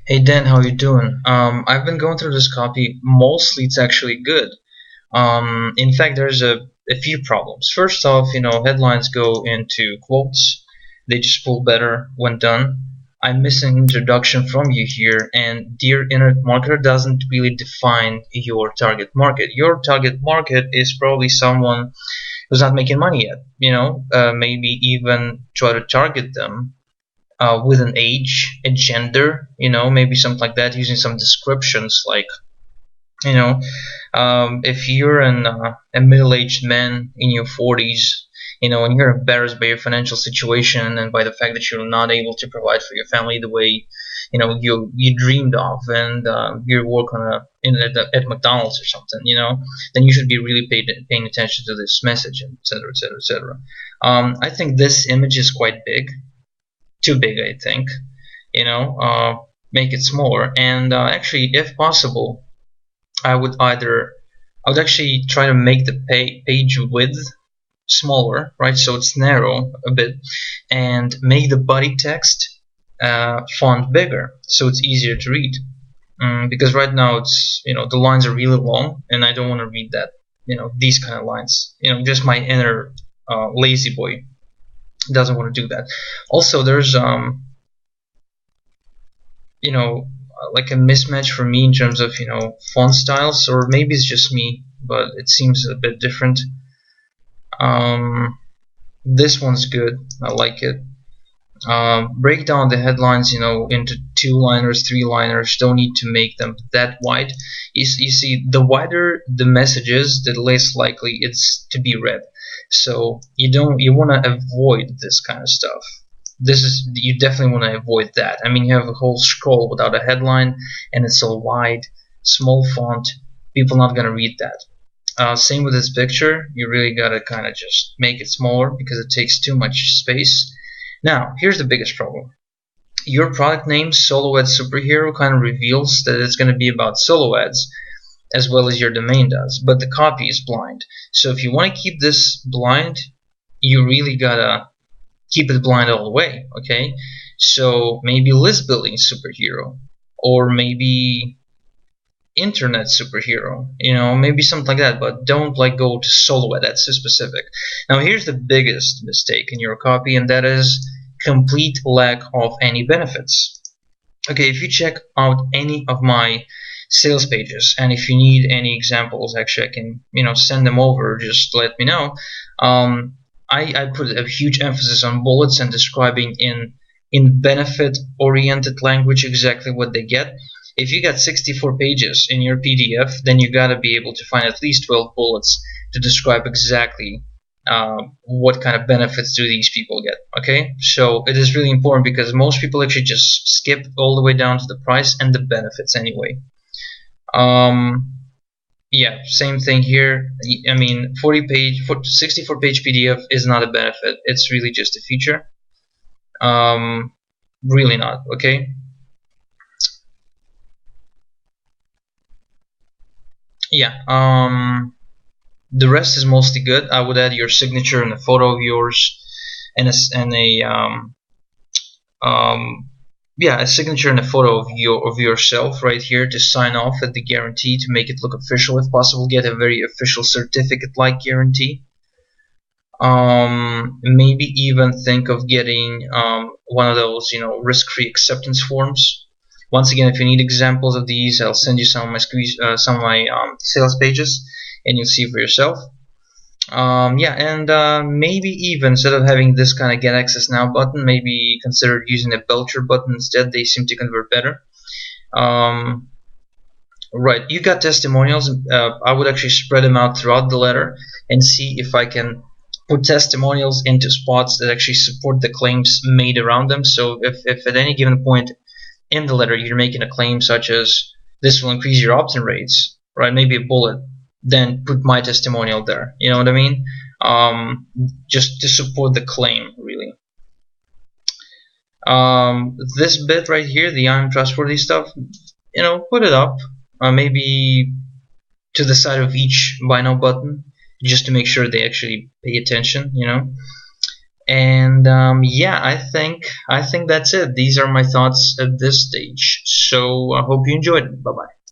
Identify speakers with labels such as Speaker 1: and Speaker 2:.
Speaker 1: Hey Dan, how you doing? I've been going through this copy. Mostly, it's actually good. In fact, there's a few problems. First off, headlines go into quotes. They just pull better when done. I'm missing an introduction from you here, and dear internet marketer doesn't really define your target market. Your target market is probably someone who's not making money yet. Maybe even try to target them with an age, a gender, maybe something like that, using some descriptions like, you know, if you're a middle-aged man in your 40s, and you're embarrassed by your financial situation and by the fact that you're not able to provide for your family the way, you dreamed of, and you work at McDonald's or something, then you should be really paying attention to this message, and et cetera, et cetera, et cetera. I think this image is quite big, too big, I think. Make it smaller. And actually, if possible, I would actually try to make the page width smaller, right? So it's narrow a bit, and make the body text font bigger, so it's easier to read. Because right now the lines are really long, and I don't want to read that. These kind of lines. Just my inner lazy boy doesn't want to do that. Also, there's like a mismatch for me in terms of font styles, or maybe it's just me, but it seems a bit different. This one's good. I like it. Break down the headlines, into two-liners, three-liners. Don't need to make them that wide. You see, the wider the message is, the less likely it's to be read. So you want to avoid this kind of stuff. You definitely want to avoid that. I mean, you have a whole scroll without a headline, and it's all wide, small font. People not gonna read that. Same with this picture. You really gotta kind of just make it smaller because it takes too much space. Now, here's the biggest problem. Your product name, Solo Ad Superhero, kind of reveals that it's gonna be about solo ads, as well as your domain does, but the copy is blind. So if you want to keep this blind, you really gotta keep it blind all the way. Okay, so maybe list building superhero, or maybe internet superhero, maybe something like that, but don't like go to solo ad. That's too specific. Now here's the biggest mistake in your copy, and that is complete lack of any benefits. Okay, if you check out any of my sales pages, and if you need any examples, actually I can send them over, just let me know. I put a huge emphasis on bullets and describing in benefit oriented language exactly what they get. If you got 64 pages in your PDF, then you gotta be able to find at least 12 bullets to describe exactly what kind of benefits do these people get. Okay, so it is really important because most people actually just skip all the way down to the price and the benefits anyway. Yeah, same thing here. I mean, 64 page PDF is not a benefit. It's really just a feature. Really not. Okay. Yeah. The rest is mostly good. I would add your signature and a photo of yours, and a signature and a photo of yourself right here to sign off at the guarantee to make it look official. If possible, get a very official certificate-like guarantee. Maybe even think of getting one of those risk-free acceptance forms. Once again, if you need examples of these, I'll send you some of my sales pages, and you'll see for yourself. Yeah, and maybe even instead of having this kind of get access now button, maybe consider using a Belcher button instead. They seem to convert better. Right, you got testimonials. I would actually spread them out throughout the letter and see if I can put testimonials into spots that actually support the claims made around them. So if at any given point in the letter you're making a claim such as this will increase your opt-in rates, right, maybe a bullet, then put my testimonial there. You know what I mean? Just to support the claim, really. This bit right here, the I'm trustworthy stuff, put it up, maybe to the side of each buy now button, just to make sure they actually pay attention. And yeah, I think that's it. These are my thoughts at this stage. So I hope you enjoyed it. Bye bye.